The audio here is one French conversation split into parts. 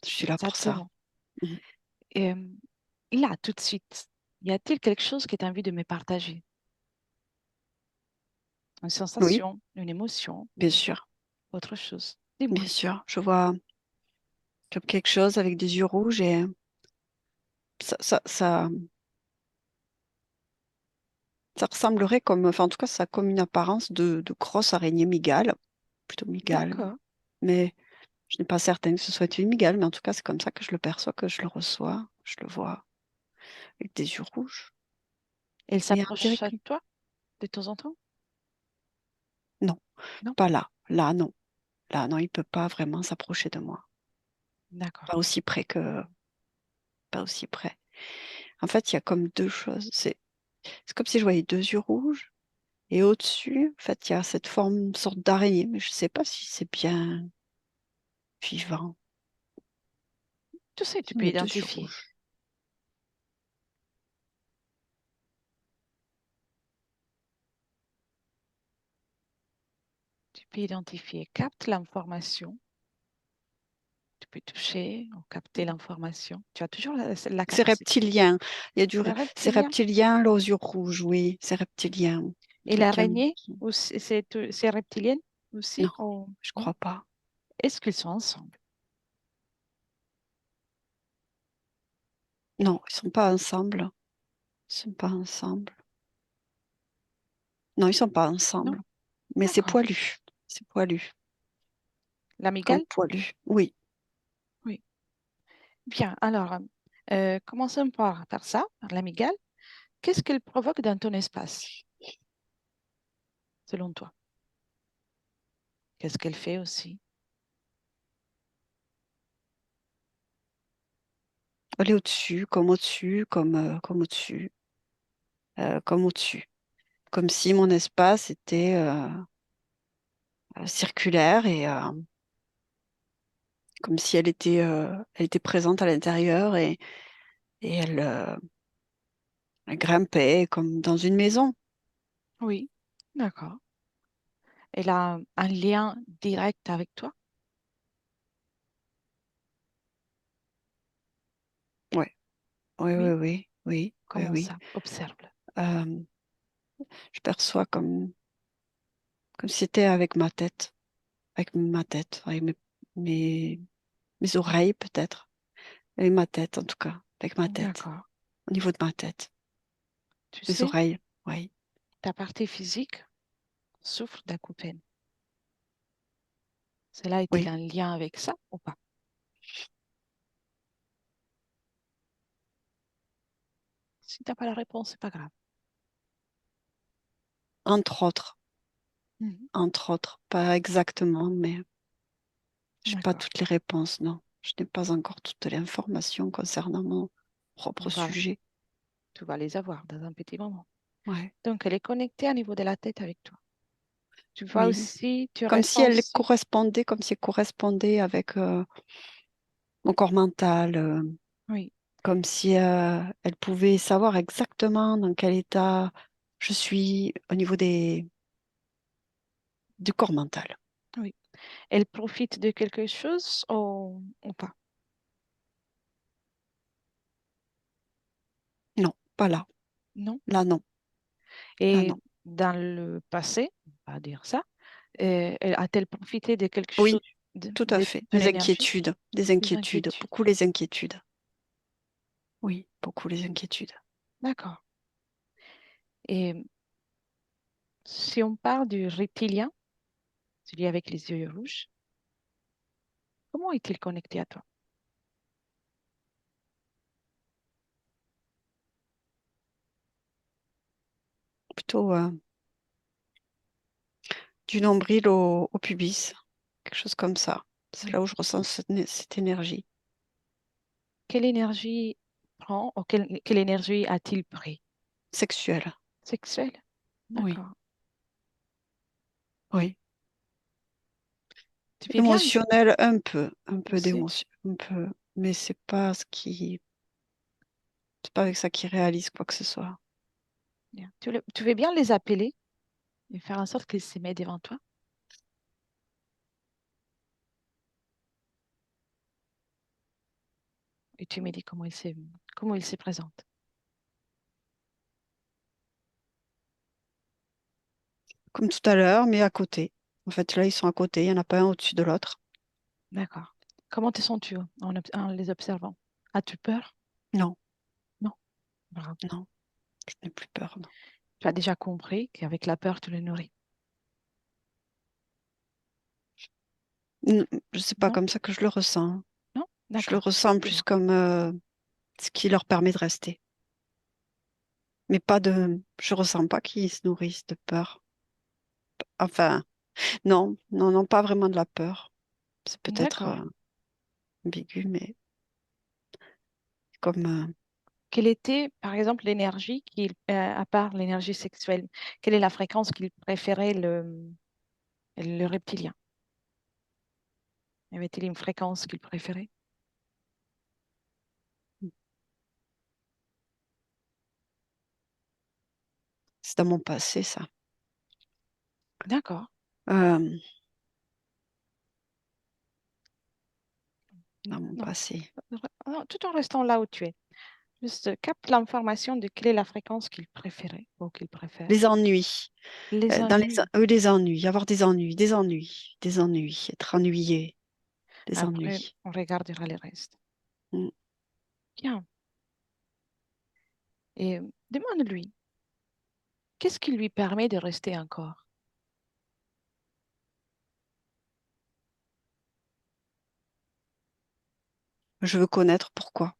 Je suis là pour ça. Exactement. Mhm. Et là, tout de suite, y a-t-il quelque chose que tu as envie de me partager? Une Oui, sensation, une émotion, bien sûr, autre chose? bien Dis-moi. sûr. Je vois comme quelque chose avec des yeux rouges et ça, ça ressemblerait comme, enfin en tout cas, ça a comme une apparence de grosse araignée migale, plutôt migale. D'accord. Mais je n'ai pas certaine que ce soit une migale, mais en tout cas, c'est comme ça que je le perçois, que je le reçois, je le vois avec des yeux rouges. Elle Mais on dirait s'approche à que toi de temps en temps? non, Non? pas là. Là, non. Là, non, il peut pas vraiment s'approcher de moi. D'accord. Pas aussi près que, pas aussi près. En fait, il y a comme deux choses. C'est comme si je voyais deux yeux rouges. Et au-dessus, en fait, il y a cette forme, une sorte d'araignée, mais je ne sais pas si c'est bien vivant. Tu sais, tu peux Mais deux yeux identifier. rouges. Tu peux identifier. Capte l'information. Tu peux toucher ou capter l'information. Tu as toujours la C'est capacité. reptilien. Il y a du, C'est c'est reptilien. reptilien, aux yeux rouges, oui, c'est reptilien. Et Quelqu'un. l'araignée, c'est reptilienne aussi? Non, Ou je non? crois pas. Est-ce qu'ils sont ensemble? Non, ils sont pas ensemble. Ils sont pas ensemble. Non, ils sont pas Non? ensemble. Mais c'est D'accord. poilu. C'est poilu. Comme L'amygale? poilu. Oui. Oui. Bien. Alors, commençons par ça, par l'amygale. Qu'est-ce qu'elle provoque dans ton espace, selon toi? Qu'est-ce qu'elle fait aussi? Elle est au-dessus, comme au-dessus, comme au-dessus, comme au-dessus. Comme si mon espace était circulaire et comme si elle était présente à l'intérieur et elle grimpait comme dans une maison. Oui. D'accord. Elle a un lien direct avec toi? Oui, oui, oui, Oui. oui, oui, oui, Comment oui. ça? Observe-le. Euh, je perçois comme si c'était avec ma tête, avec mes, mes oreilles peut-être, avec ma tête en tout cas, avec ma tête, D'accord. au niveau de ma tête, Tu mes sais, oreilles, oui. ta partie physique souffre d'acouphènes. Cela est-il Oui, un lien avec ça ou pas? Si tu n'as pas la réponse, c'est pas grave. entre autres, Mhm. entre autres, pas exactement, mais je n'ai pas D'accord. toutes les réponses, non. Je n'ai pas encore toutes les informations concernant mon propre Voilà. sujet. Tu vas les avoir dans un petit moment. Ouais, Donc, elle est connectée au niveau de la tête avec toi. Tu vois oui. aussi, tu Comme si ressens elle aussi. correspondait, comme si elle correspondait avec mon corps mental, Oui, comme si elle pouvait savoir exactement dans quel état je suis au niveau du corps mental. oui. Elle profite de quelque chose ou pas? Non, pas là. Non. Là, non. Là, Et non. dans le passé, on va dire ça, a-t-elle profité de quelque chose Oui, tout à de fait. ton énergie? Des Des inquiétudes, inquiétudes. beaucoup les inquiétudes. Oui, beaucoup les inquiétudes. D'accord. Et si on parle du reptilien, celui avec les yeux rouges, comment est-il connecté à toi? Plutôt du nombril au pubis, quelque chose comme ça. C'est Oui. là où je ressens cette énergie Quelle énergie prend ou quelle énergie a-t-il pris? sexuelle. Sexuelle? Oui, D'accord. oui. Tu fais bien Émotionnelle, un peu aussi. d'émotion, un peu, mais c'est pas avec ça qu'il réalise quoi que ce soit. Bien. Tu veux bien les appeler et faire en sorte qu'ils se mettent devant toi? Et tu me dis comment il se présente. Comme tout à l'heure, mais à côté. En fait, là, ils sont à côté, il n'y en a pas un au-dessus de l'autre. D'accord. Comment te sens-tu en les observant? As-tu peur? Non, Non. Bravo. non, je n'ai plus peur, non. Tu as déjà compris qu'avec la peur, tu les nourris. C'est pas Non? comme ça que je le ressens. Non? Je le D'accord. ressens Je plus vois. comme ce qui leur permet de rester. Mais pas de, je ressens pas qu'ils se nourrissent de peur. Enfin, non, non, non, pas vraiment de la peur. C'est peut-être D'accord. ambigu, mais comme Quelle était, par exemple, l'énergie à part l'énergie sexuelle, quelle est la fréquence qu'il préférait le reptilien? Y avait-il une fréquence qu'il préférait? c'est dans mon passé, ça. D'accord. Euh, dans mon Non. passé. Non, tout en restant là où tu es. Juste capte l'information de quelle est la fréquence qu'il préférait ou qu'il préfère. Les ennuis. Les Dans ennuis. les ennuis, avoir des ennuis, des ennuis, des ennuis, être ennuyé, des Après, ennuis. on regardera le reste. Mm. Bien. Et demande-lui, qu'est-ce qui lui permet de rester encore? Je veux connaître pourquoi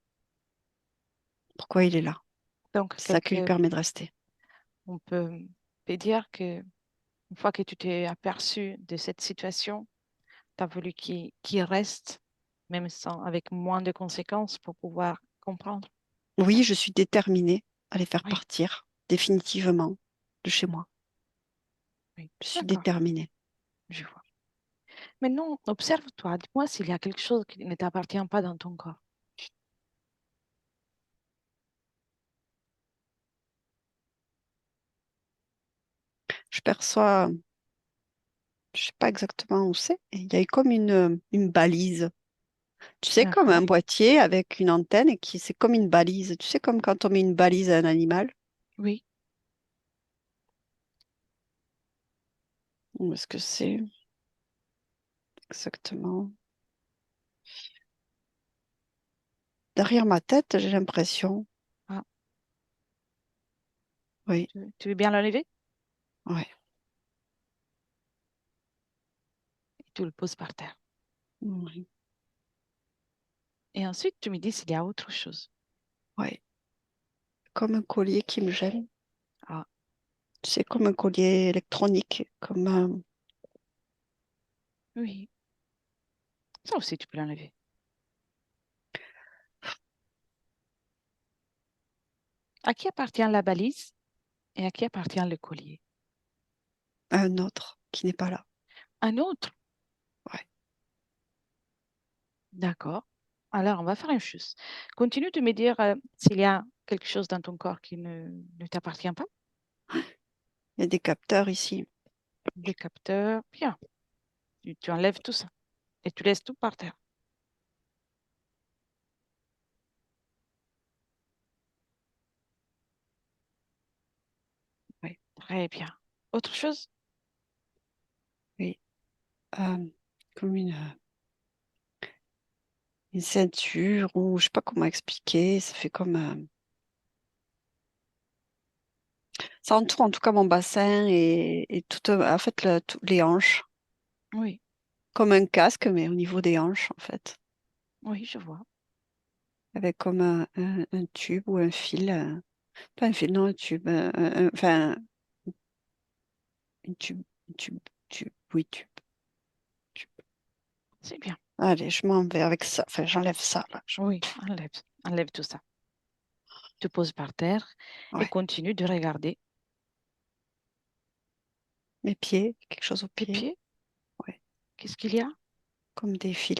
il est là. Donc, C'est ça qui lui permet de rester. on peut dire que une fois que tu t'es aperçu de cette situation, tu as voulu qu'il reste, même avec moins de conséquences pour pouvoir comprendre. Oui, je suis déterminée à les faire Oui, partir définitivement de chez moi. oui. Je suis D'accord, déterminée. je vois. Maintenant, observe-toi. Dis-moi s'il y a quelque chose qui ne t'appartient pas dans ton corps. Je perçois, je sais pas exactement où c'est. Et il y a comme une balise. Tu sais, comme un D'accord. boîtier avec une antenne qui, c'est comme une balise. Tu sais, comme quand on met une balise à un animal. Oui. Où est-ce que c'est exactement? Derrière ma tête, j'ai l'impression. Ah, Oui, tu veux bien l'enlever? ouais, Et tu le poses par terre. oui, Et ensuite, tu me dis s'il y a autre chose. ouais. Comme un collier qui me gêne. Ah, Tu sais, comme un collier électronique, comme un... oui. Ça aussi, tu peux l'enlever. À qui appartient la balise et à qui appartient le collier? un autre qui n'est pas là. Un autre. Ouais. D'accord. Alors, on va faire une chose. Continue de me dire s'il y a quelque chose dans ton corps qui ne t'appartient pas. Il y a des capteurs ici. Des capteurs. Bien. Tu enlèves tout ça et tu laisses tout par terre. Oui, Très bien. Autre chose? oui. Euh, comme une ceinture ou je sais pas comment expliquer. Ça fait comme... ça entoure en tout cas mon bassin et tout, en fait, les hanches. Oui, Comme un casque, mais au niveau des hanches, en fait. oui, je vois. Avec comme un tube ou un fil. Pas un fil, non, un tube. Enfin, un tube, un tube. Oui, tube. C'est bien. Allez, je m'en vais avec ça. Enfin, j'enlève ça, là. Oui, enlève. Enlève tout ça. Tu poses par terre et Ouais. continue de regarder Mes pieds, quelque chose au tes pied. pieds. Ouais. Qu'est-ce qu'il y a? Comme des fils.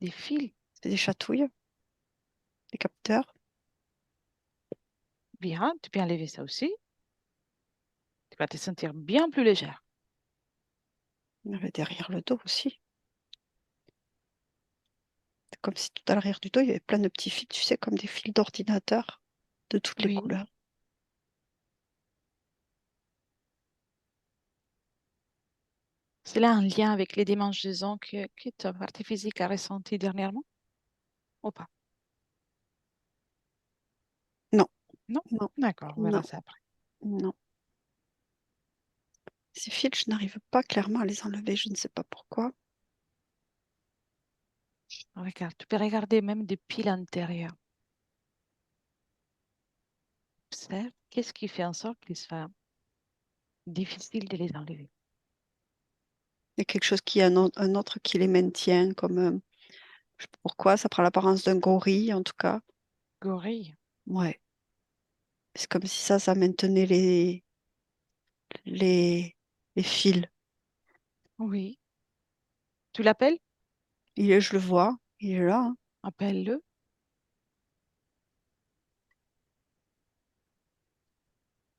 Des fils. C'est des chatouilles, des capteurs. Bien, tu peux enlever ça aussi. Tu vas te sentir bien plus légère. Il y en avait derrière le dos aussi. Comme si tout à l'arrière du dos, il y avait plein de petits fils, tu sais, comme des fils d'ordinateur de toutes les Oui. couleurs. C'est là un lien avec les démangeaisons que ta partie physique a ressenti dernièrement ou pas? Non, Non? non, D'accord, on verra non, ça après. non. Ces fils, je n'arrive pas clairement à les enlever, je ne sais pas pourquoi. Regarde, tu peux regarder même depuis l'intérieur. Observe qu'est-ce qui fait en sorte qu'il soit difficile de les enlever. Il y a quelque chose qui, un autre qui les maintient, comme, je sais pas pourquoi, ça prend l'apparence d'un gorille en tout cas. Gorille. Ouais, c'est comme si ça maintenait les, les fils. Oui. Tu l'appelles? Il est, je le vois, il est là, hein. Appelle-le.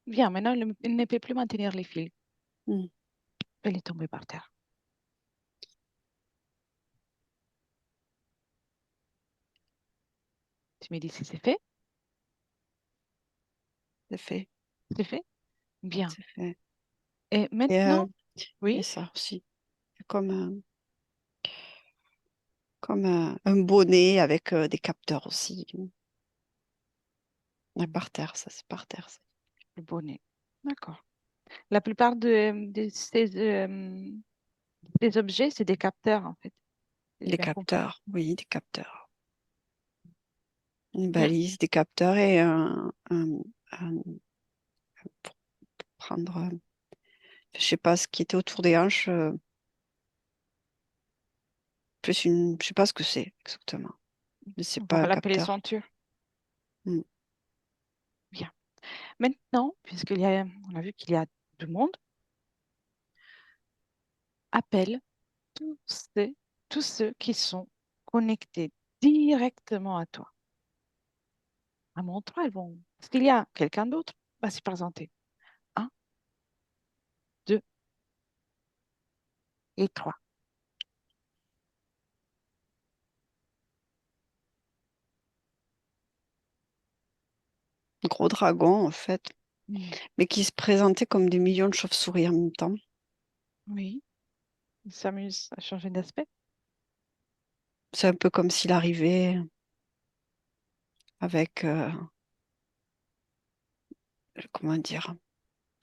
Viens, maintenant, il ne peut plus maintenir les fils. Hmm, Elle est tombée par terre. Tu me dis si c'est fait? c'est fait, C'est fait? Bien. c'est fait. Et Et, maintenant, oui, et ça aussi, c'est comme un bonnet avec des capteurs aussi. Ouais, par terre, ça c'est par terre, ça. le bonnet. D'accord. La plupart ces objets, c'est des capteurs, en fait. J'ai Des bien compris. capteurs, oui, des capteurs. Une Bien. balise, des capteurs et pour prendre, je sais pas ce qui était autour des hanches, plus une, je sais pas ce que c'est exactement, mais c'est On pas va un l'appeler capteur. ceinture. Hmm. Bien. Maintenant, on a vu qu'il y a du monde, appelle tous ceux, tous ceux qui sont connectés directement à toi. À mon tour, elles vont. Est-ce qu'il y a quelqu'un d'autre? Va s'y présenter. Un, deux et trois. Gros dragon en fait, Hmm. mais qui se présentait comme des millions de chauves-souris en même temps. Oui, ils s'amusent à changer d'aspect. C'est un peu comme s'il arrivait avec, comment dire,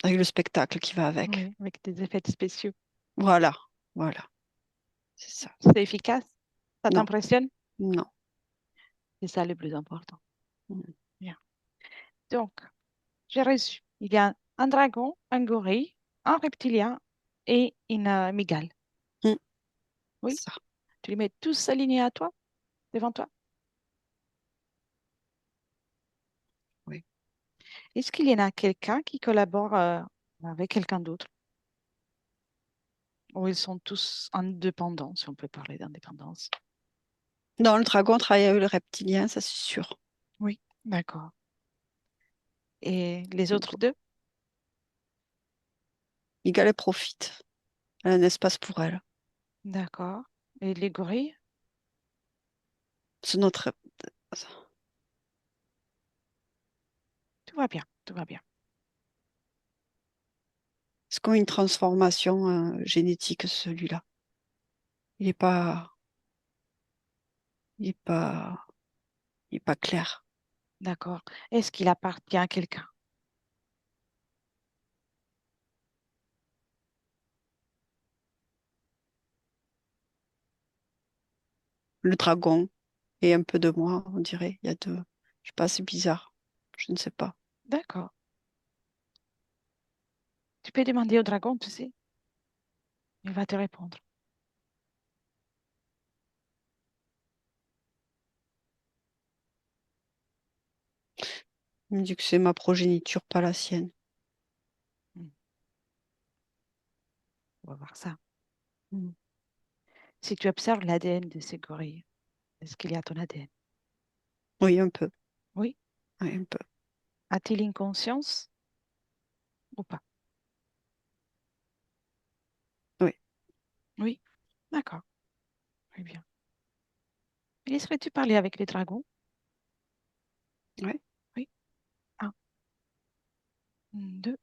avec le spectacle qui va avec. Oui, avec des effets spéciaux. Voilà, voilà, c'est ça. C'est efficace? Ça Non, t'impressionne? non. C'est ça le plus important. Hmm. Bien. Donc, j'ai reçu. Il y a un dragon, un gorille, un reptilien et une mygale. Hmm. Oui, Ça, tu les mets tous alignés à toi, devant toi. oui. Est-ce qu'il y en a quelqu'un qui collabore avec quelqu'un d'autre? Ou ils sont tous indépendants, si on peut parler d'indépendance? Non, le dragon travaille avec le reptilien, ça c'est sûr. Oui, d'accord. Et les autres deux? Miguel, elle profite. Elle a un espace pour elle. D'accord. Et les gorilles? C'est notre. Tout va bien, tout va bien. C'est comme une transformation génétique, celui-là. Il est pas, il est pas, il est pas clair. D'accord. Est-ce qu'il appartient à quelqu'un? Le dragon et un peu de moi, on dirait. Il y a deux. Je sais pas, c'est bizarre. Je ne sais pas. D'accord. Tu peux demander au dragon, tu sais, il va te répondre. Il me dit que c'est ma progéniture, pas la sienne. Hmm, on va voir ça. Mm. Si tu observes l'ADN de ces gorilles, est-ce qu'il y a ton ADN? Oui, un peu. Oui. Oui, un peu. A-t-il une conscience ou pas? Oui. Oui. D'accord. Très bien. Laisserais-tu parler avec les dragons? Ouais. Oui. Un, deux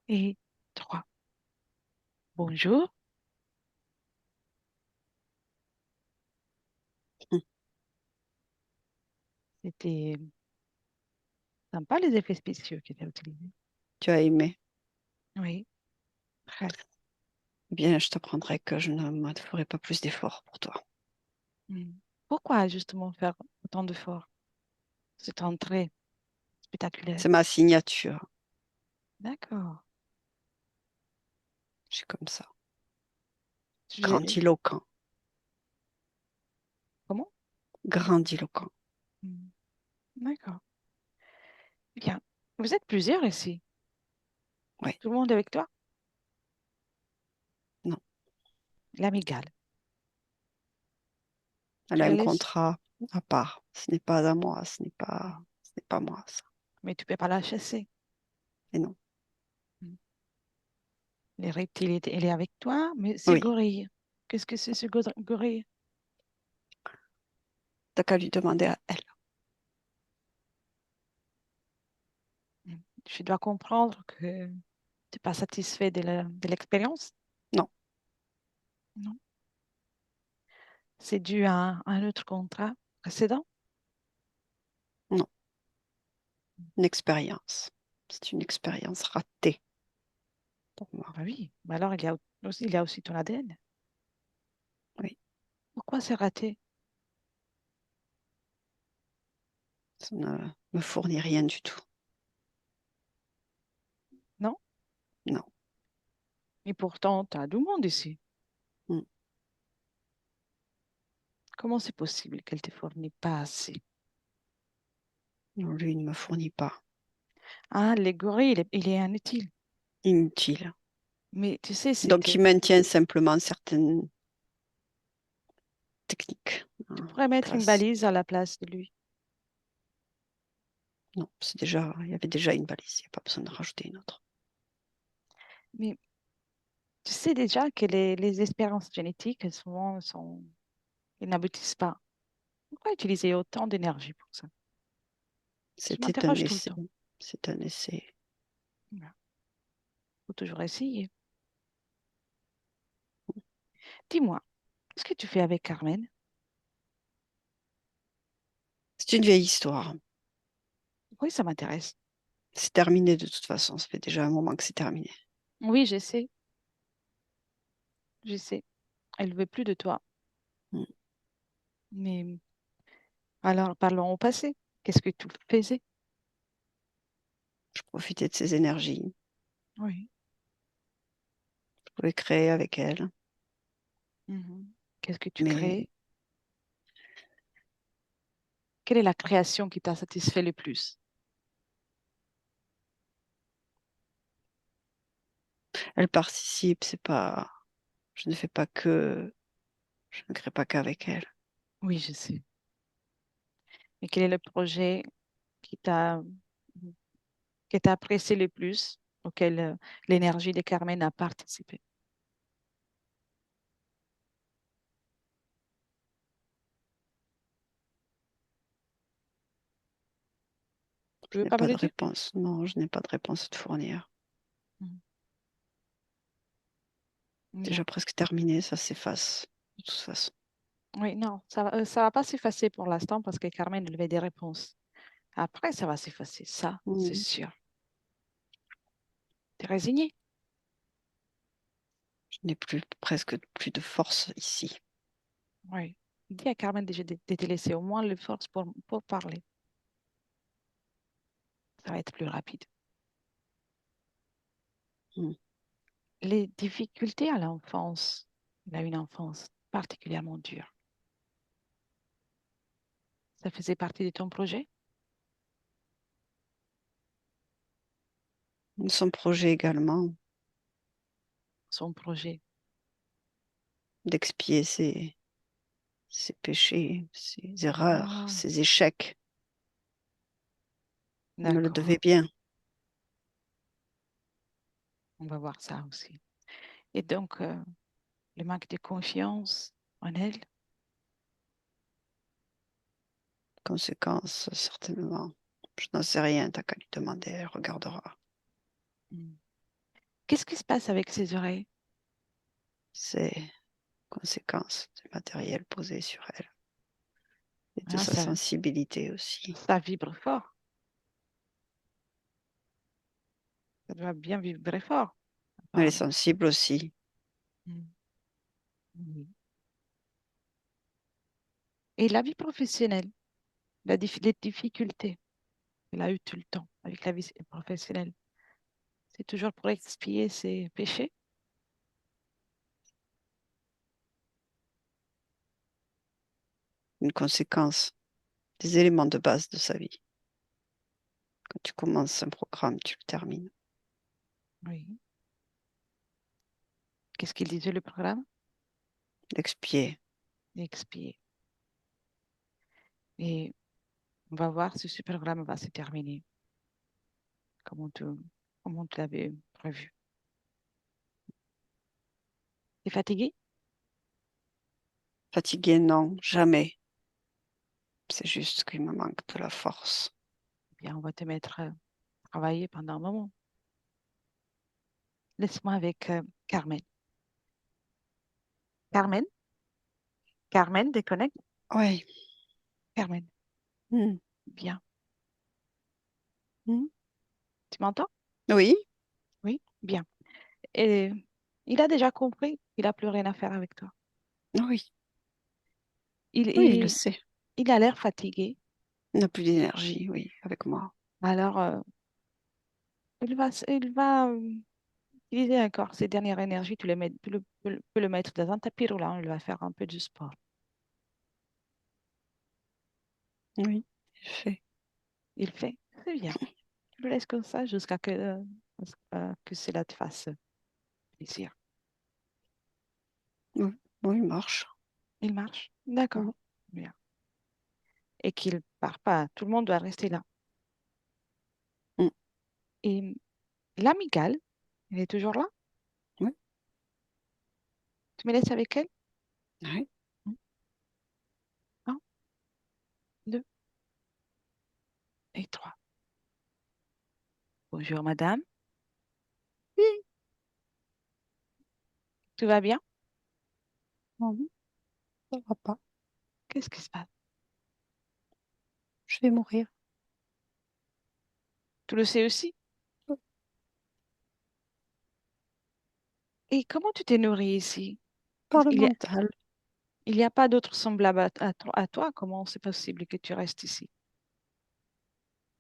et trois. Bonjour. Hum. C'était sympa les effets spéciaux qui étaient utilisés. Tu as aimé. Oui, très. Eh bien, je t'apprendrai que je ne me ferai pas plus d'efforts pour toi. Mm. Pourquoi justement faire autant d'efforts? C'est entrée spectaculaire. C'est ma signature. D'accord. Je suis comme ça. Je- Grandiloquent. Comment? Grandiloquent. Mm. D'accord. Bien. Vous êtes plusieurs ici. Oui. Tout le monde est avec toi? Non. L'amigale. Elle Tu a la un laisses? contrat à part. Ce n'est pas à moi. Mm. Ce n'est pas moi, ça. Mais tu peux pas la chasser. Et non. Mm. Les reptiles, elle est avec toi, mais c'est Oui. gorille. Qu'est-ce que c'est ce gorille? T'as qu'à lui demander à elle. Mm. Je dois comprendre que tu n'es pas satisfait de l'expérience? Non. Non. C'est dû à un autre contrat précédent? Non. Une expérience. C'est une expérience ratée pour moi. Bah oui, mais alors il y a aussi ton ADN. Oui. Pourquoi c'est raté? Ça ne me fournit rien du tout. Non? Non. Et pourtant, tu as du monde ici. Mm. Comment c'est possible qu'elle ne te fournit pas assez? Non, lui, il ne me fournit pas. Ah, les gorilles, il est inutile. Inutile. Mais tu sais, Donc, il maintient simplement certaines techniques tu en pourrais mettre une place. balise à la place de lui. Non, il y avait déjà une balise. Il n'y a pas besoin de rajouter une autre. Mais tu sais déjà que les espérances génétiques, elles n'aboutissent pas. Pourquoi utiliser autant d'énergie pour ça? Je C'était un m'interroge tout le essai. temps. C'est un essai. Il faut toujours essayer. Dis-moi, qu'est-ce que tu fais avec Carmen? C'est une vieille histoire. Oui, ça m'intéresse. C'est terminé de toute façon. Ça fait déjà un moment que c'est terminé. Oui, je sais, je sais. Elle ne veut plus de toi. Mm. Mais alors, parlons au passé. Qu'est-ce que tu faisais? Je profitais de ses énergies. Oui. Je pouvais créer avec elle. Mhm. Qu'est-ce que tu Mais crées? Quelle est la création qui t'a satisfait le plus? elle participe. C'est pas. Je ne fais pas que. Je ne crée pas qu'avec elle. Oui, je sais. Et quel est le projet qui t'a qui t'a apprécié le plus, auquel l'énergie de Carmen a participé? Tu Je veux n'ai pas me pas de le dire? réponse. Non, je n'ai pas de réponse à te fournir. Mhm. Bien. Déjà presque terminé. Ça s'efface. De toute façon. Oui, non, ça va pas s'effacer pour l'instant parce que Carmen elle avait des réponses. Après, ça va s'effacer, ça, c'est Mm. sûr. T'es résigné? Je n'ai presque plus de force ici. Oui. Dis à Carmen déjà de te laisser au moins le force pour parler. Ça va être plus rapide. Mm. Les difficultés à l'enfance, il a une enfance particulièrement dure. Ça faisait partie de ton projet? Son projet également Son projet. d'expier ses péchés, ses erreurs, Ah, ses échecs. Il me le devait d'accord. bien. On va voir ça aussi. Et donc, le manque de confiance en elle, Conséquences, certainement. Je n'en sais rien, t'as qu'à lui demander, elle regardera. Mm. Qu'est-ce qui se passe avec ses oreilles? C'est conséquences du matériel posé sur elle et de Ah, sa sensibilité aussi. ça vibre fort. Ça doit bien vibrer fort, Elle est apparemment. sensible aussi. Mm. Oui. Et la vie professionnelle, les difficultés qu'elle a eues tout le temps avec la vie professionnelle, c'est toujours pour expier ses péchés? Une conséquence des éléments de base de sa vie. Quand tu commences un programme, tu le termines. Oui. Qu'est-ce qu'il disait le programme? L'expier. Expier. Et on va voir si ce programme va se terminer comme on te l'avait prévu. T'es fatigué? Fatigué, non, jamais. C'est juste qu'il me manque de la force. Bien, on va te mettre à travailler pendant un moment. Laisse-moi avec Carmen. Carmen? Carmen, déconnecte. Oui. Carmen, Hmm. bien. Hmm. Tu m'entends? Oui, Oui, bien. Et il a déjà compris qu'il n'a plus rien à faire avec toi. oui, Il, oui, il le il, sait. il a l'air fatigué. Il n'a plus d'énergie, oui, avec moi. Alors, il va utiliser encore ses dernières énergies. Tu peux le mettre dans un tapis roulant. Il va faire un peu de sport. Oui, il fait. Il fait. C'est bien. Je le laisse comme ça jusqu'à que cela te fasse plaisir. Oui, oui, il marche. Il marche. Hmm. D'accord. Bien. Et qu'il part pas. Tout le monde doit rester là. Hmm. Et l'amigale, elle est toujours là? Oui, Tu me laisses avec elle? oui. Un, deux et trois. Bonjour, madame. Oui. Tout va bien? Non, ça va pas. Qu'est-ce qui se passe? Je vais mourir. Tu le sais aussi? Et comment tu t'es nourrie ici? Par le Il y a, mental. il y a pas d'autres semblables à toi. Comment c'est possible que tu restes ici?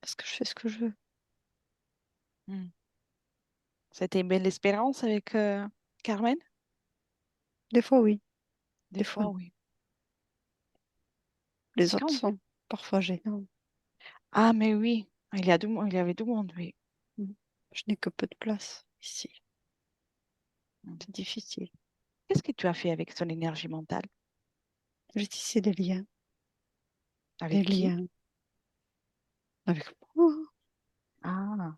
Parce que je fais ce que je veux. Hmm. C'était une belle espérance avec Carmen? Des fois, oui. Des Des fois, fois, non. oui. Les autres Quand? sont parfois gênants. Ah, mais oui. Il y avait du monde, oui. Hmm. Je n'ai que peu de place ici. Hmm. C'est difficile. Qu'est-ce que tu as fait avec son énergie mentale? J'ai tissé des liens. Des Avec qui? liens avec moi. Ah,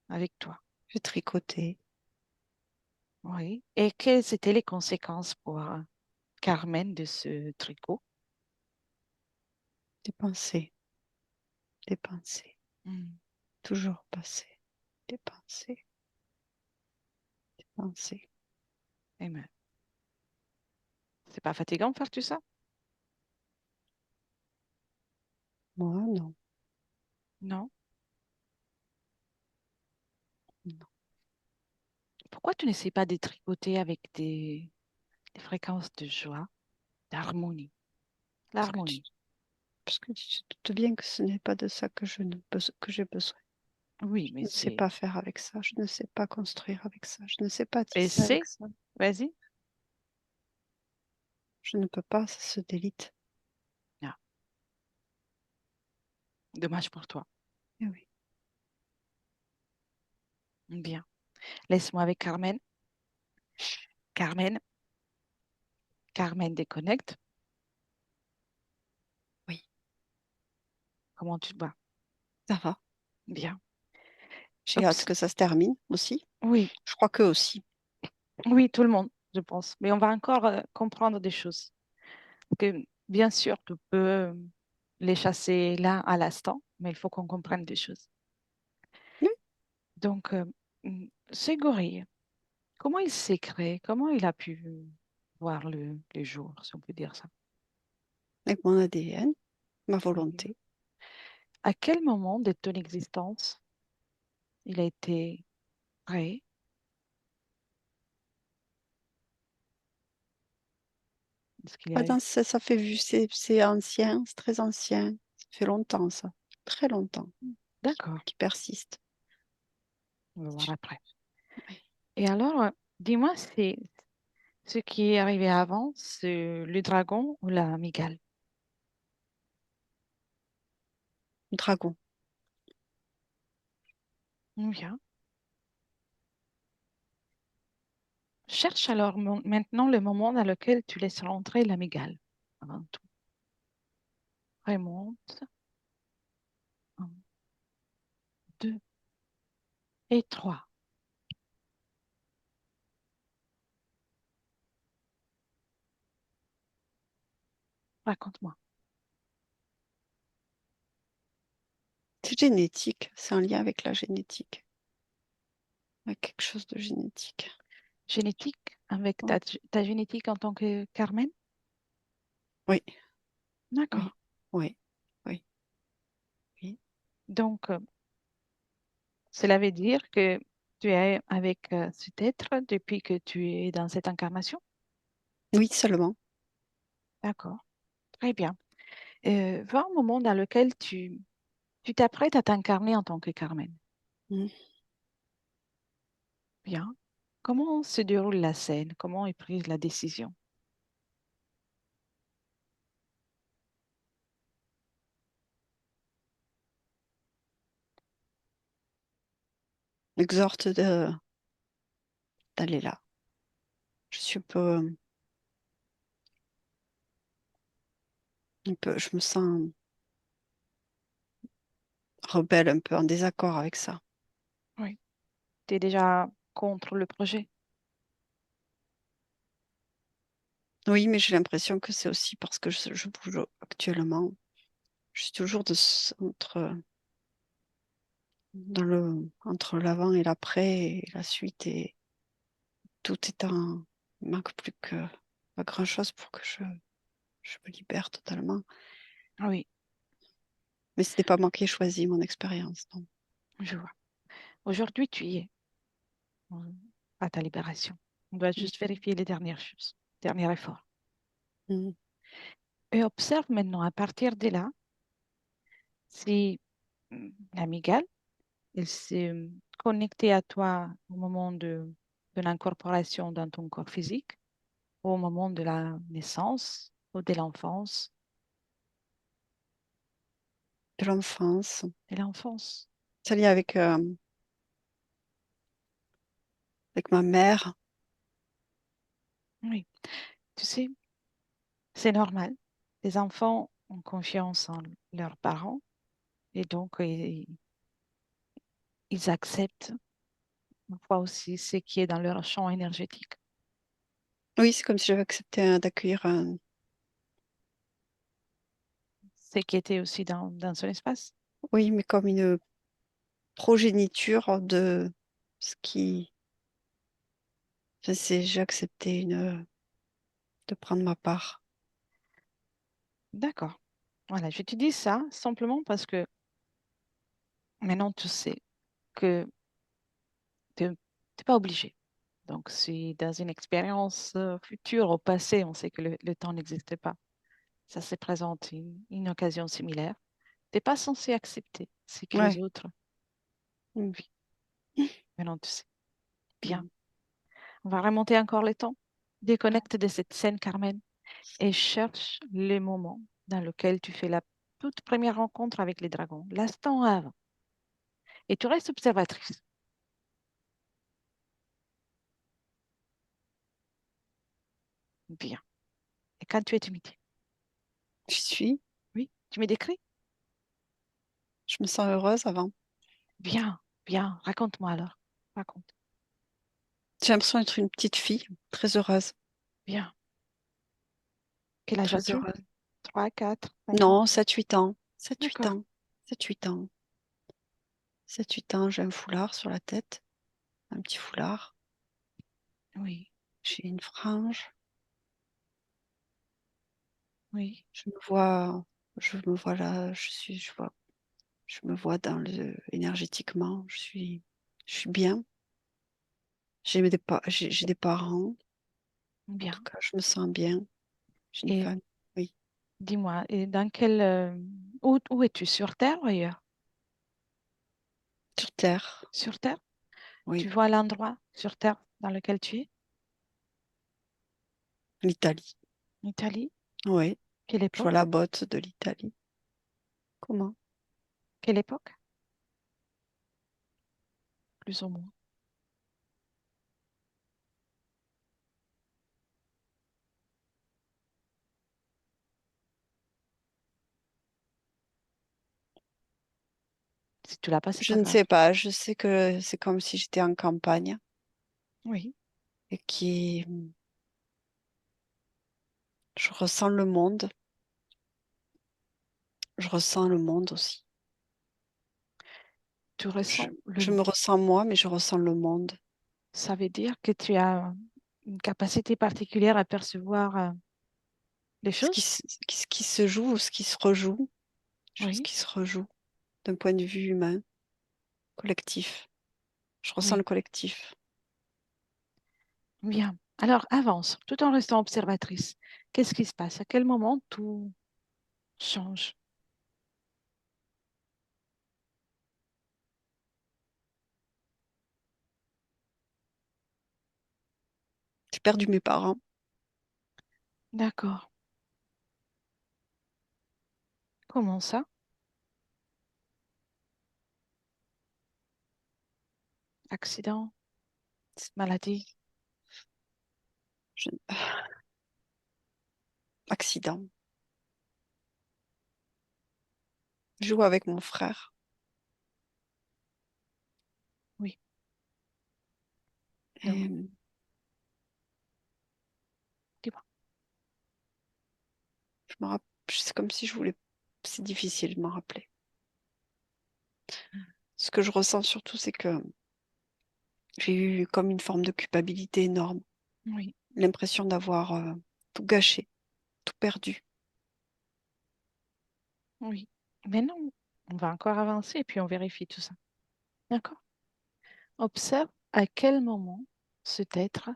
avec toi. J'ai tricoté. Oui. Et quelles étaient les conséquences pour Carmen de ce tricot? Des pensées. Des pensées. Hmm. Toujours passé. Des pensées. Des pensées. Eh ben, c'est pas fatigant de faire tout ça? Moi, non. Non. Non. Pourquoi tu n'essaies pas de tricoter avec des fréquences de joie, d'harmonie? Parce que tu, L'harmonie. parce que tu te doutes bien que ce n'est pas de ça que que j'ai besoin. Oui, Je mais ne sais c'est... pas faire avec ça. Je ne sais pas construire avec ça. Je ne sais pas tisser avec Essaie. ça. Vas-y. Je ne peux pas, ça se délite. Ah, dommage pour toi. Eh oui. Bien. Laisse-moi avec Carmen. Carmen. Carmen déconnecte. Oui, Comment tu te vois? ça va. Bien. J'ai hâte Oups. que ça se termine aussi. Oui, Je crois que aussi. oui, tout le monde, je pense. Mais on va encore comprendre des choses. Que bien sûr, tu peux les chasser là à l'instant, mais il faut qu'on comprenne des choses. Oui, Donc, ce gorille, comment il s'est créé? Comment il a pu voir le jour, si on peut dire ça? avec mon ADN, ma Très bien. volonté. À quel moment de ton existence il a été créé? Est-ce qu'il y Ah a eu? non, ça fait vu, c'est ancien, c'est très ancien. Ça fait longtemps, ça. Très longtemps, D'accord, qui persiste. on va voir après. Oui. Et alors, dis-moi, c'est ce qui est arrivé avant, c'est le dragon ou la mygale? Dragon. Bien. Cherche alors maintenant le moment dans lequel tu laisses rentrer la mygale. Avant tout. Remonte. Un, deux et trois. Raconte-moi. C'est génétique, c'est un lien avec la génétique, avec quelque chose de génétique. Génétique, avec Oh, ta génétique en tant que Carmen? oui, D'accord. oui, oui, oui, oui. Donc, cela veut dire que tu es avec cet être depuis que tu es dans cette incarnation? Oui, seulement. D'accord. Très bien. Va un moment dans lequel tu t'apprêtes à t'incarner en tant que Carmen. Mm. Bien. Comment se déroule la scène? Comment est prise la décision? Exhorte d'aller là. Je suis je me sens rebelle, un peu en désaccord avec ça. Oui. Tu es déjà contre le projet? Oui, mais j'ai l'impression que c'est aussi parce que je bouge actuellement. Je suis toujours entre l'avant et l'après et la suite et tout est en, il manque plus que pas grand-chose pour que je me libère totalement. Oui, Mais ce n'est pas moi qui ai choisi mon expérience, non. je vois. Aujourd'hui, tu y es euh, à ta libération. On doit Mm. juste vérifier les dernières choses, dernier effort. Mm. Et observe maintenant, à partir de là, si l'amygale, elle s'est connectée à toi au moment de l'incorporation dans ton corps physique, au moment de la naissance ou de l'enfance. De l'enfance. De l'enfance, Ça lié avec ma mère. oui. Tu sais, c'est normal. Les enfants ont confiance en leurs parents et donc ils acceptent parfois aussi ce qui est dans leur champ énergétique, Oui, c'est comme si j'avais accepté d'accueillir un. ce qui était aussi dans son espace. Oui, mais comme une progéniture de ce qui. J'ai accepté de prendre ma part. D'accord. Voilà, je te dis ça simplement parce que maintenant tu sais que tu n'es pas obligé. Donc, si dans une expérience future, au passé, on sait que le temps n'existe pas, ça se présente une occasion similaire, tu n'es pas censé accepter ce que les Ouais. autres Mm. vivent. Maintenant, tu sais. Bien. Mm. On va remonter encore le temps. Déconnecte de cette scène, Carmen, et cherche les moments dans lesquels tu fais la toute première rencontre avec les dragons, l'instant avant. Et tu restes observatrice. Bien. Et quand tu es timide, Je suis. oui, tu me décris? Je me sens heureuse avant. Bien, bien. Raconte-moi alors. Raconte. J'ai l'impression d'être une petite fille très heureuse. Bien. Quel âge Très as-tu? heureuse. 3, 4, 5 ans. Non, 7 8 ans. 7 8 D'accord. ans. 7 8 ans. 7 8 ans, j'ai un foulard sur la tête. Un petit foulard. Oui, J'ai une frange. oui, Je me vois là, je me vois énergétiquement. Je suis bien. J'ai des parents. En tout bien. cas, je me sens bien. J'ai une Et famille. Oui. dis-moi, et dans quel où es-tu? Sur Terre ou ailleurs? Sur Terre. Sur Terre? Tu Oui. vois l'endroit sur Terre dans lequel tu es? L'Italie. Italie? Oui. Quelle Je vois époque? la botte de l'Italie. Comment? Quelle époque? Plus ou moins. Si tu l'as pas, c'est Je pas ne grave. sais pas. Je sais que c'est comme si j'étais en campagne Oui, et je ressens le monde. Je ressens le monde aussi. tu Je, ressens le je me monde. ressens moi, mais je ressens le monde. Ça veut dire que tu as une capacité particulière à percevoir les Ce qui, choses? se- ce qui se joue ou ce qui se rejoue, chose Oui, qui se rejoue d'un point de vue humain, collectif. Je ressens le oui. collectif. Bien. Alors, avance, tout en restant observatrice. Qu'est-ce qui se passe? À quel moment tout change? J'ai perdu mes parents. D'accord. Comment ça? Accident, maladie? Je- Accident. Je joue avec mon frère. Oui. Donc, Et dis-moi. c'est comme si je voulais. C'est difficile de m'en rappeler. Ce que je ressens surtout, c'est que j'ai eu comme une forme de culpabilité énorme. Oui, L'impression d'avoir tout gâché, tout perdu. oui. Mais non, on va encore avancer et puis on vérifie tout ça. D'accord? Observe à quel moment cet être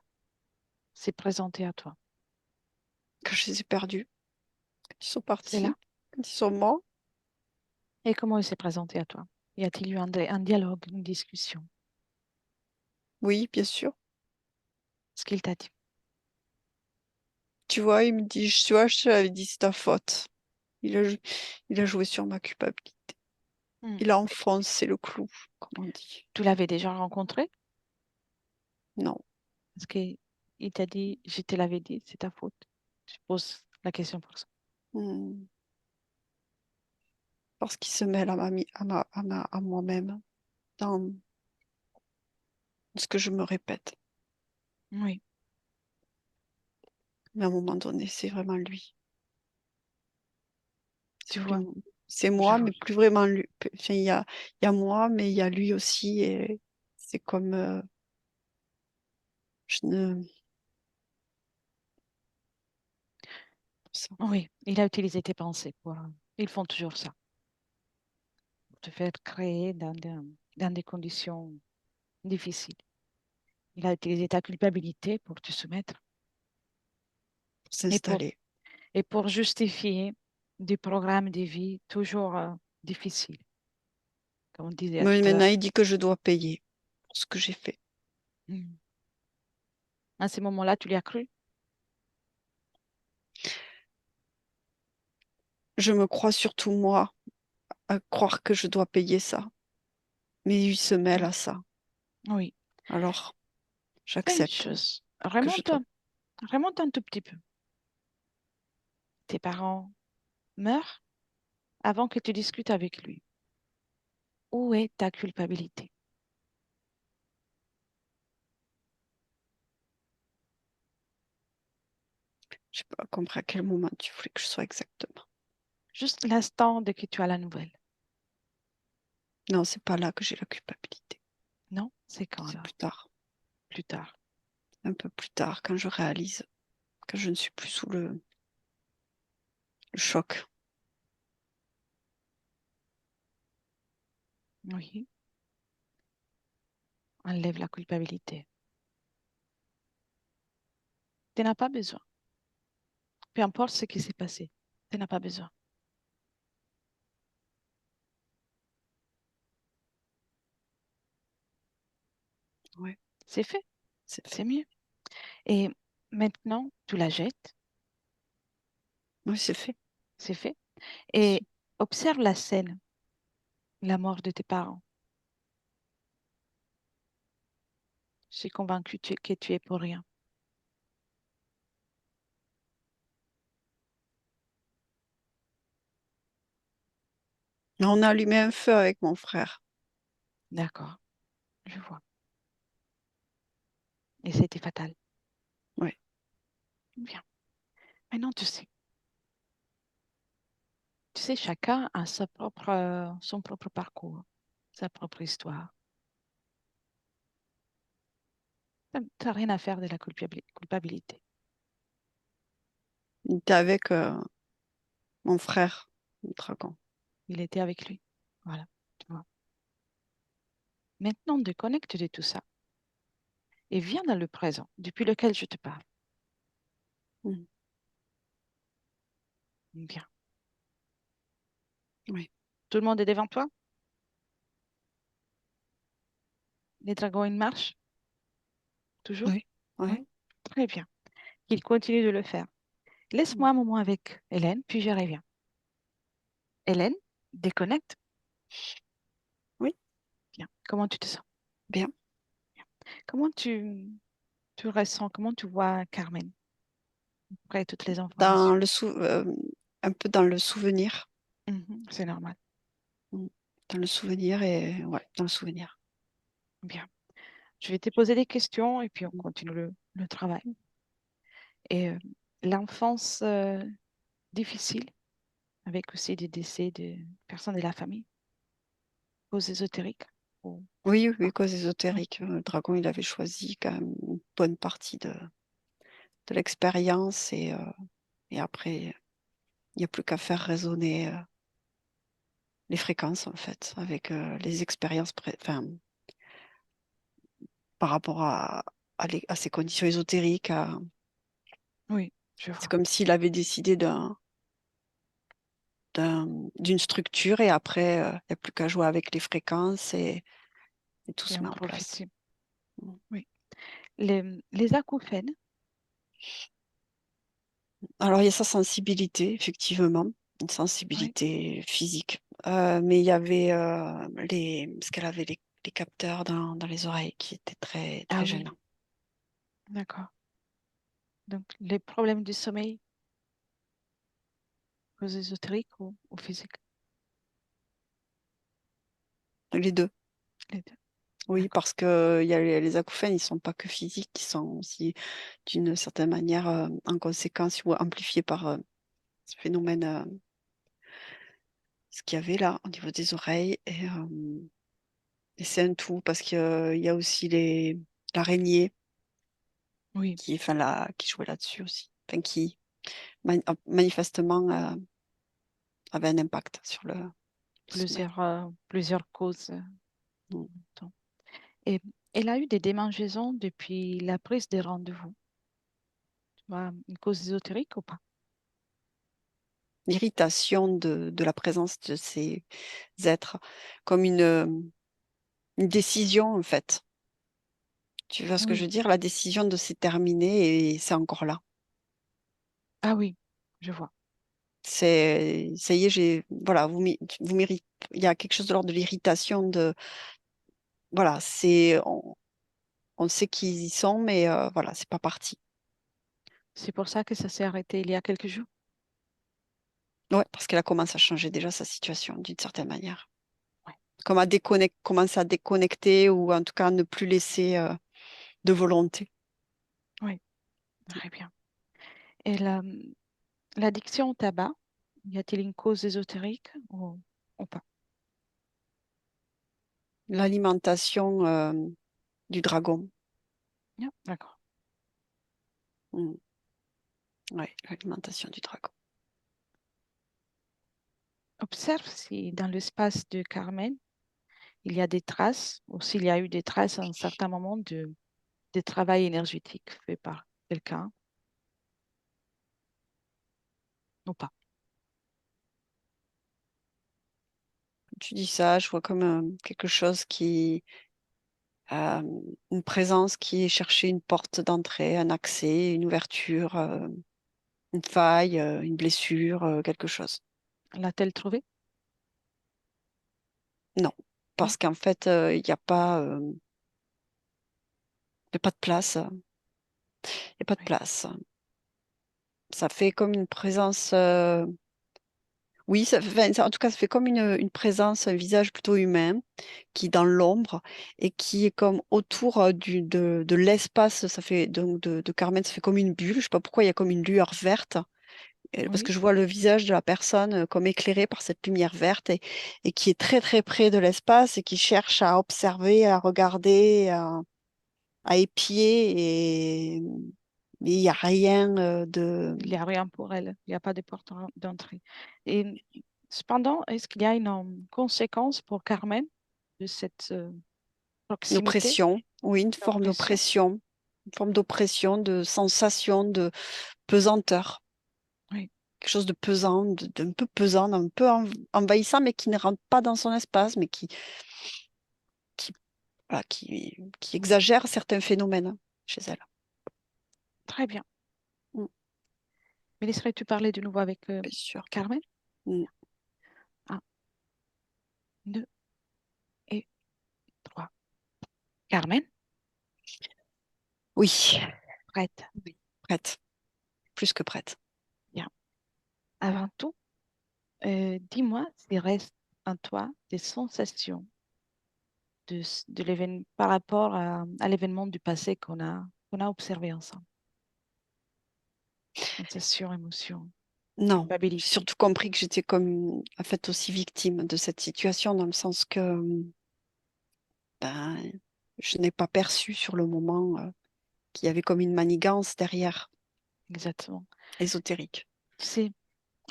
s'est présenté à toi. Que je les ai perdus. Quand ils sont C'est là. partis. Quand ils sont morts. Et comment il s'est présenté à toi? Y a-t-il eu un dialogue, une discussion? Oui, bien sûr. Ce qu'il t'a dit? Tu vois, il me dit, tu vois, je te l'avais dit, c'est ta faute. Il a joué sur ma culpabilité. Hmm. Il a enfoncé le clou, comme on dit. Tu l'avais déjà rencontré? Non. Parce qu'il t'a dit, je te l'avais dit, c'est ta faute. Je pose la question pour ça. Hmm. Parce qu'il se mêle à moi-même dans ce que je me répète. Oui, Mais à un moment donné, c'est vraiment lui. tu C'est plus vois, moi. C'est je moi, vois. mais plus vraiment lui. Enfin, il y a moi, mais il y a lui aussi. Et c'est comme je ne. Ça. Oui, il a utilisé tes pensées pour. Ils font toujours ça, pour te faire créer dans des conditions difficiles. Il a utilisé ta culpabilité pour te soumettre Pour et pour, s'installer. et pour justifier des programmes de vie toujours difficiles, comme on disait Mais tout à l'heure. maintenant, il dit que je dois payer pour ce que j'ai fait. Mm. À ce moment-là, tu lui as cru? Je me crois surtout moi à croire que je dois payer ça. Mais il se mêle Mm. à ça. Oui. Alors, Fais une j'accepte chose. que je dois. Remonte un tout petit peu. Tes parents meurent avant que tu discutes avec lui. Où est ta culpabilité? Je n'ai pas compris à quel moment tu voulais que je sois exactement. Juste l'instant de que tu as la nouvelle. Non, c'est pas là que j'ai la culpabilité. Non? C'est quand C'est alors? plus tard. Plus tard. Un peu plus tard, quand je réalise que je ne suis plus sous le choc. Oui. Enlève la culpabilité. Tu n'as pas besoin. Peu importe ce qui s'est passé. Tu n'as pas besoin. Ouais, C'est fait. c'est C'est fait. mieux. Et maintenant, tu la jettes. Oui, c'est fait. C'est fait. Et observe la scène, la mort de tes parents. Je suis convaincue que tu es pour rien. On a allumé un feu avec mon frère. D'accord, je vois. Et c'était fatal. Oui. Bien. Maintenant, tu sais. Tu sais, chacun a son propre parcours, sa propre histoire. Tu n'as rien à faire de la culpabilité. Il était avec mon frère, le dragon. Il était avec lui. Voilà, tu vois. Maintenant, déconnecte de tout ça et viens dans le présent, depuis lequel je te parle. Mm. Bien. Oui, Tout le monde est devant toi? Les dragons, ils marchent? Toujours? oui, Oui. oui. Très bien. Qu'ils continuent de le faire. Mm. Laisse-moi un moment avec Hélène, puis je reviens. Hélène, déconnecte. Oui, Bien. Comment tu te sens? bien. Comment tu ressens? Comment tu vois Carmen après toutes les Dans informations? le un peu dans le souvenir. Mhm, c'est normal. Mm. Dans le souvenir et ouais, dans le souvenir. Bien. Je vais te poser des questions et puis on Mm. continue le travail. Et l'enfance difficile, avec aussi des décès de personnes de la famille, causes ésotériques ou Oui, oui, pas. cause Oui, ésotérique. Le dragon, il avait choisi quand même une bonne partie de l'expérience et après, il n'y a plus qu'à faire résonner les fréquences en fait avec les expériences enfin, par rapport à ces conditions ésotériques. oui, je C'est vois. comme s'il avait décidé d'une structure et après, il n'y a plus qu'à jouer avec les fréquences et tout Et se met on en place. profite. Mm. Oui. Les acouphènes, Alors, il y a sa sensibilité, effectivement, une oui. sensibilité physique. Mais il y avait parce qu'elle avait les capteurs dans les oreilles qui étaient très, Ah très oui, gênants. d'accord. Donc, les problèmes du sommeil, causes ésotériques ou physiques? Les deux. Les deux. Oui, D'accord. parce que il y a les acouphènes, ils sont pas que physiques, ils sont aussi d'une certaine manière en conséquence ou amplifiés par ce phénomène, ce qu'il y avait là au niveau des oreilles. Et c'est un tout parce qu'il y a aussi l'araignée Oui, enfin, qui jouait là-dessus aussi. Enfin, qui manifestement avait un impact sur le sommeil. plusieurs causes. Mm. Donc. Et elle a eu des démangeaisons depuis la prise des rendez-vous. Tu vois, une cause ésotérique ou pas? L'irritation de la présence de ces êtres comme une décision en fait. Tu vois ce que je Oui. veux dire? La décision de s'est terminée et c'est encore là. Ah oui, je vois. Ça y est, voilà, vous méritez, il y a quelque chose de l'ordre de l'irritation voilà, on sait qui ils sont, mais voilà, c'est pas parti. C'est pour ça que ça s'est arrêté il y a quelques jours. Ouais, parce qu'elle a commencé à changer déjà sa situation d'une certaine manière. Oui, Comme commencer à déconnecter ou en tout cas ne plus laisser de volonté. oui, très bien. Et l'addiction au tabac, y a-t-il une cause ésotérique ou pas? L'alimentation du dragon. Yeah, d'accord. Mm. Ouais, l'alimentation du dragon. Observe si dans l'espace de Carmen, il y a des traces, ou s'il y a eu des traces à un certain moment de travail énergétique fait par quelqu'un ou pas. Tu dis ça, je vois comme quelque chose qui, euh, une présence qui cherchait une porte d'entrée, un accès, une ouverture, une faille, une blessure, quelque chose. L'a-t-elle trouvé? Non, Non? parce qu'en fait, il n'y a pas, y a pas de place. Il n'y a pas de Oui. place. Ça fait comme une présence. Oui, en tout cas, ça fait comme une présence, un visage plutôt humain qui est dans l'ombre et qui est comme autour de l'espace. Ça fait donc de Carmen, ça fait comme une bulle. Je sais pas pourquoi il y a comme une lueur verte. Parce Oui, que je vois le visage de la personne comme éclairé par cette lumière verte et qui est très très près de l'espace et qui cherche à observer, à regarder, à épier et mais il n'y a rien il n'y a rien pour elle. Il n'y a pas de porte d'entrée. Et cependant, est-ce qu'il y a une conséquence pour Carmen de cette proximité d'oppression. Oui, une forme d'oppression? d'oppression. Une forme d'oppression, de sensation, de pesanteur. Oui, Quelque chose de pesant, d'un peu pesant, d'un peu envahissant, mais qui ne rentre pas dans son espace, mais qui, voilà, qui exagère certains phénomènes chez elle. très bien. Mm, Mais laisserais-tu parler de nouveau avec bien sûr. Carmen? Mm. Un, deux et trois. Carmen, Oui, prête. oui, prête, plus que prête. Bien. Avant tout, dis-moi s'il reste en toi des sensations de l'événement par rapport à l'événement du passé qu'on a observé ensemble. Sensations, émotions, Non, j'ai culpabilité. surtout compris que j'étais comme, en fait, aussi victime de cette situation, dans le sens que ben, je n'ai pas perçu sur le moment qu'il y avait comme une manigance derrière, Exactement. ésotérique. Tu sais,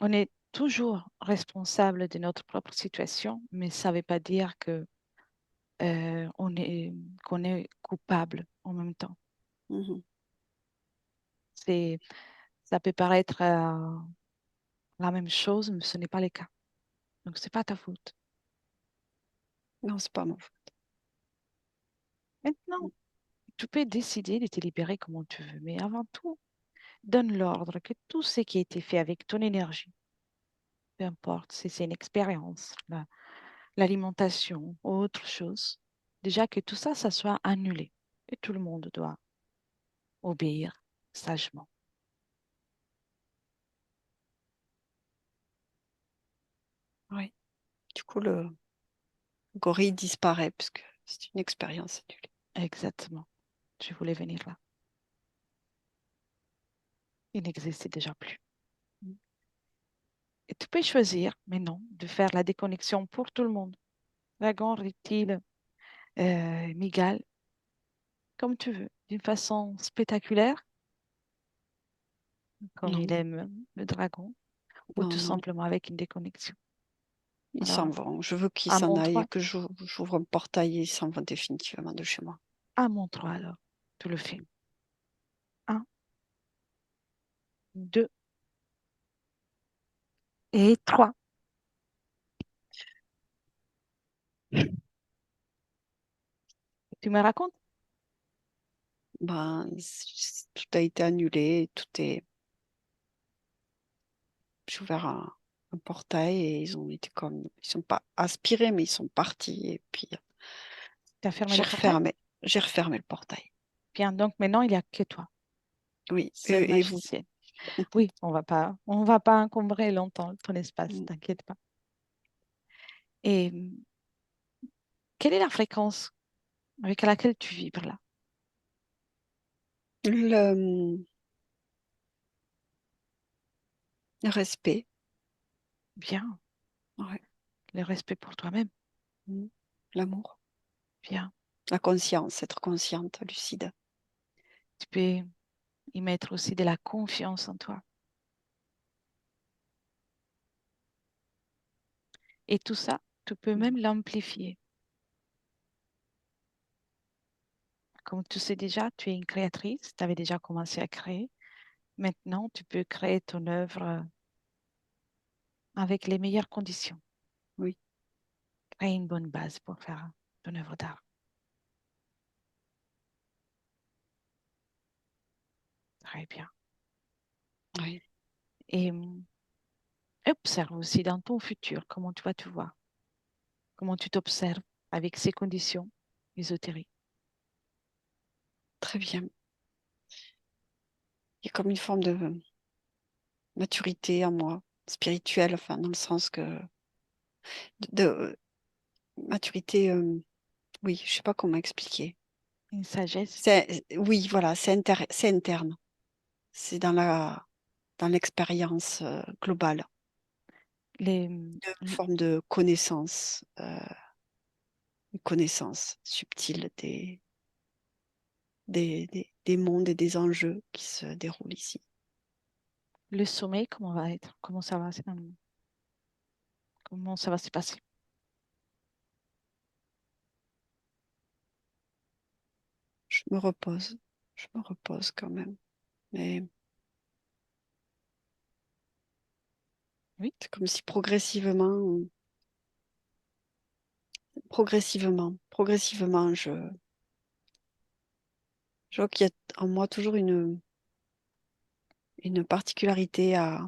on est toujours responsable de notre propre situation, mais ça ne veut pas dire qu'on est coupable en même temps. Mhm. C'est, ça peut paraître la même chose, mais ce n'est pas le cas. Donc, ce n'est pas ta faute. Non, c'est pas mon Maintenant, faute. tu peux décider de te libérer comme tu veux, mais avant tout, donne l'ordre que tout ce qui a été fait avec ton énergie, peu importe si c'est une expérience, l'alimentation ou autre chose, déjà que tout ça, ça soit annulé. Et tout le monde doit obéir sagement. Oui. Du coup, le gorille disparaît puisque c'est une expérience annulée. Exactement. Je voulais venir là. Il n'existait déjà plus. Et tu peux choisir, mais non, de faire la déconnexion pour tout le monde. Dragon, reptile, migale, comme tu veux, d'une façon spectaculaire, comme il Non, aime le dragon, ou non, tout non. simplement avec une déconnexion. Ils s'en Alors, vont. Je veux qu'ils à s'en mon aillent, 3, que j'ouvre un portail et ils s'en vont définitivement de chez moi. à mon 3 alors, tu le fais. Un, deux et trois. Tu me racontes? Ben, tout a été annulé, tout est. J'ai ouvert un portail et ils ont été comme. Ils sont pas aspirés, mais ils sont partis. Et puis, Tu as fermé j'ai le portail? refermé. J'ai refermé le portail. Bien, donc maintenant, il n'y a que toi, Oui. seule Et vous? magicienne. Oui, on va pas encombrer longtemps ton espace, Mm. t'inquiète pas. Et quelle est la fréquence avec laquelle tu vibres là? Le, Le respect. Bien. Ouais. Le respect pour toi-même. Mm. L'amour. Bien. La conscience, être consciente, lucide. Tu peux y mettre aussi de la confiance en toi. Et tout ça, tu peux Mm. même l'amplifier. Comme tu sais déjà, tu es une créatrice, tu avais déjà commencé à créer. Maintenant, tu peux créer ton œuvre avec les meilleures conditions. Oui. Créer une bonne base pour faire ton œuvre d'art. Très bien. Oui. Et observe aussi dans ton futur comment tu vas te voir, comment tu t'observes avec ces conditions ésotériques. Très bien. Il y a comme une forme de maturité en moi, spirituelle, enfin, dans le sens que de maturité, oui, je sais pas comment expliquer. Une sagesse, Oui, voilà, c'est interne. C'est dans l'expérience globale, les, une l- forme de connaissance, une connaissance subtile des mondes et des enjeux qui se déroulent ici. le sommeil, comment va être, comment ça va se passer. Je me repose, je me repose quand même. Mais Oui, c'est comme si progressivement, je vois qu'il y a en moi toujours une particularité à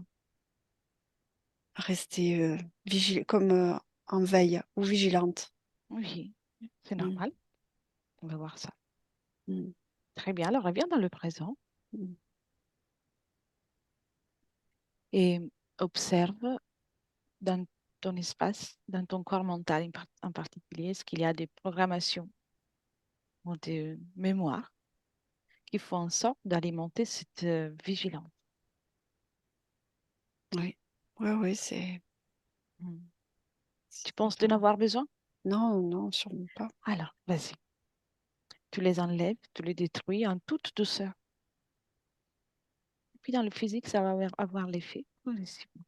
rester comme en veille ou vigilante. oui, c'est Mm, normal. On va voir ça. mm, Très bien. Alors, reviens dans le présent mm. et observe dans ton espace, dans ton corps mental en particulier, est-ce qu'il y a des programmations ou des mémoires qui font en sorte d'alimenter cette vigilance. Oui, oui, oui, Mm. c'est Tu penses de dans- n'avoir besoin? Non, non, sûrement pas. Alors, vas-y. Tu les enlèves, tu les détruis en toute douceur. Puis dans le physique, ça va avoir l'effet progressivement.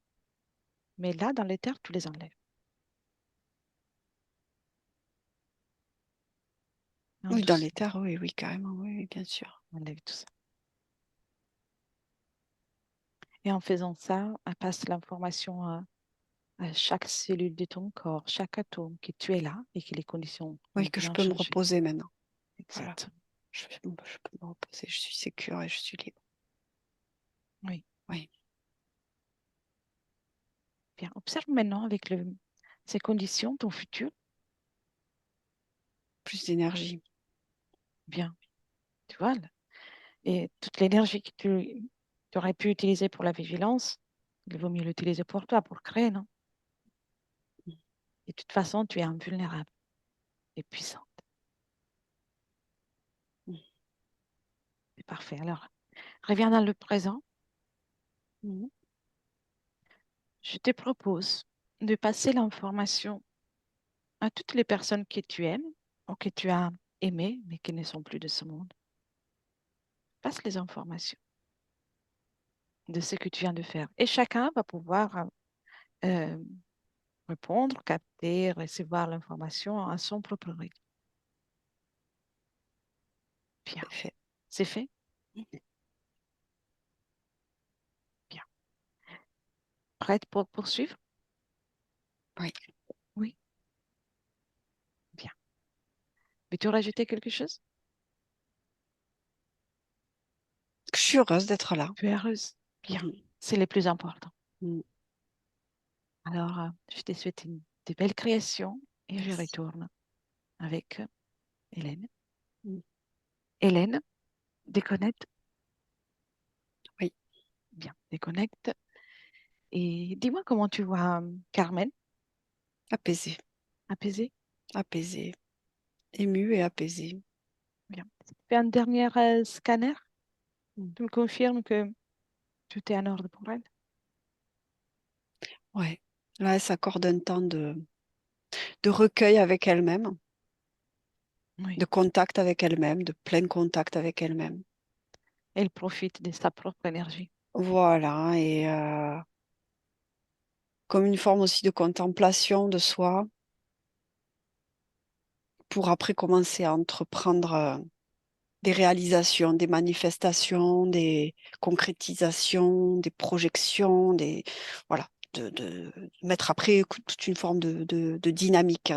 Mais là, dans l'éther, tu les enlèves. En Oui, dans douceur, les terres, oui, oui, carrément, oui, oui, bien sûr. on enlève tout ça. Et en faisant ça, on passe l'information à chaque cellule de ton corps, chaque atome, que tu es là et que les conditions ont Oui, que je bien peux me changé. reposer maintenant. Voilà, Exact. je peux me reposer, je suis sécure et je suis libre. Oui. Oui, Bien. Observe maintenant avec ces conditions, ton futur. plus d'énergie. Bien. Tu vois, là. Et toute l'énergie que tu aurais pu utiliser pour la vigilance, il vaut mieux l'utiliser pour toi, pour créer, non? Et de toute façon, tu es invulnérable et puissante. Mm, C'est parfait. Alors, reviens dans le présent. mm. Je te propose de passer l'information à toutes les personnes que tu aimes ou que tu as aimées, mais qui ne sont plus de ce monde. Passe les informations de ce que tu viens de faire. Et chacun va pouvoir euh, répondre, capter, recevoir l'information à son propre rythme. Bien. C'est fait. C'est fait? Mm. Bien. Prête pour poursuivre? Oui. Oui. Bien. Veux-tu rajouter quelque chose? Je suis heureuse d'être là. Tu es heureuse? Bien. Mm, C'est le plus important. mm. Alors, je te souhaite de belles créations et je Merci. retourne avec Hélène. Mm. Hélène, déconnecte. Oui, Bien, déconnecte. Et dis-moi comment tu vois Carmen, apaisé, apaisée. apaisé, ému et apaisé. Bien. Fais un dernier scanner. Mm. Tu me confirmes que tout est en ordre pour elle? Ouais. Là, elle s'accorde un temps de recueil avec elle-même, Oui. de contact avec elle-même, de plein contact avec elle-même. Elle profite de sa propre énergie. Voilà, et comme une forme aussi de contemplation de soi, pour après commencer à entreprendre des réalisations, des manifestations, des concrétisations, des projections, voilà, de mettre après toute une forme de dynamique.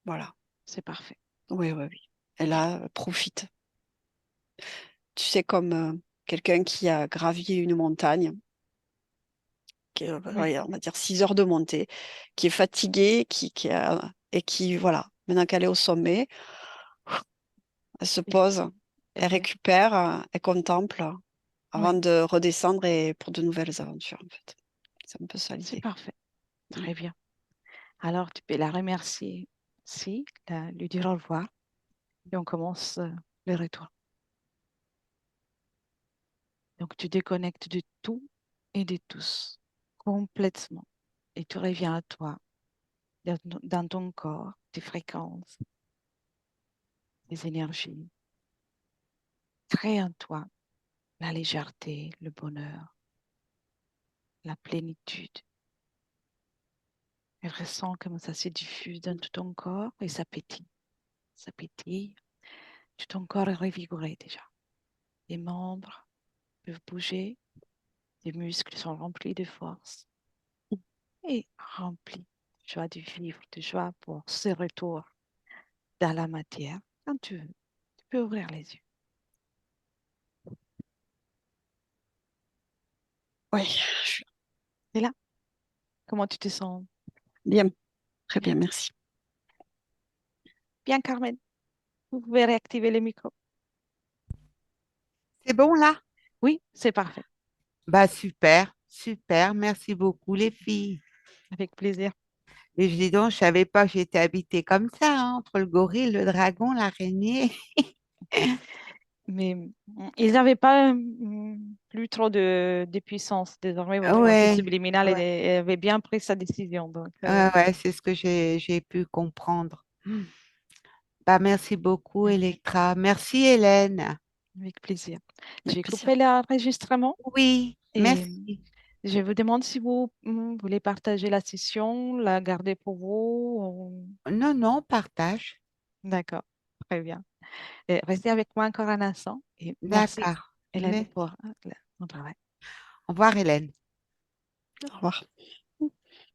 Voilà. C'est parfait. Oui, oui, oui. Et là, profite. Tu sais, comme quelqu'un qui a gravi une montagne, Oui, ouais, on va dire 6 heures de montée, qui est fatigué, et qui, voilà, maintenant qu'elle est au sommet, elle se et, pose, elle et récupère, elle contemple avant oui, de redescendre et pour de nouvelles aventures, en fait. C'est un peu ça c'est l'idée. parfait. Mm. Très bien. Alors, tu peux la remercier, si, lui dire au revoir et on commence le retour. Donc, tu déconnectes de tout et de tous complètement et tu reviens à toi, dans ton corps, tes fréquences, tes énergies. Crée en toi la légèreté, le bonheur, la plénitude. Et ressens comme ça se diffuse dans tout ton corps et ça pétille. Ça pétille. Tout ton corps est revigoré déjà. Les membres peuvent bouger, les muscles sont remplis de force et remplis de joie de vivre, de joie pour ce retour dans la matière. Quand tu veux, tu peux ouvrir les yeux. Oui, je suis Et là, comment tu te sens? bien, très Bien. bien, merci. Bien, Carmen. Vous pouvez réactiver les micros. C'est bon là? Oui, c'est parfait. Bah super, super, merci beaucoup les filles. Avec plaisir. Et je dis donc, je savais pas que j'étais habitée comme ça, hein, entre le gorille, le dragon, l'araignée. Mais ils n'avaient pas plus trop de puissance. Désormais, votre côté Ouais, subliminal ouais, avait bien pris sa décision. Donc, ouais, c'est ce que j'ai pu comprendre. Bah merci beaucoup, Electra. Merci, Hélène. avec plaisir. Avec J'ai plaisir. coupé l'enregistrement Oui, et merci. je vous demande si vous voulez partager la session, la garder pour vous. Non, non, partage. D'accord, très bien. Et restez avec moi encore un instant et merci, D'accord. Hélène, Mais pour ton travail. au revoir, Hélène. Au revoir.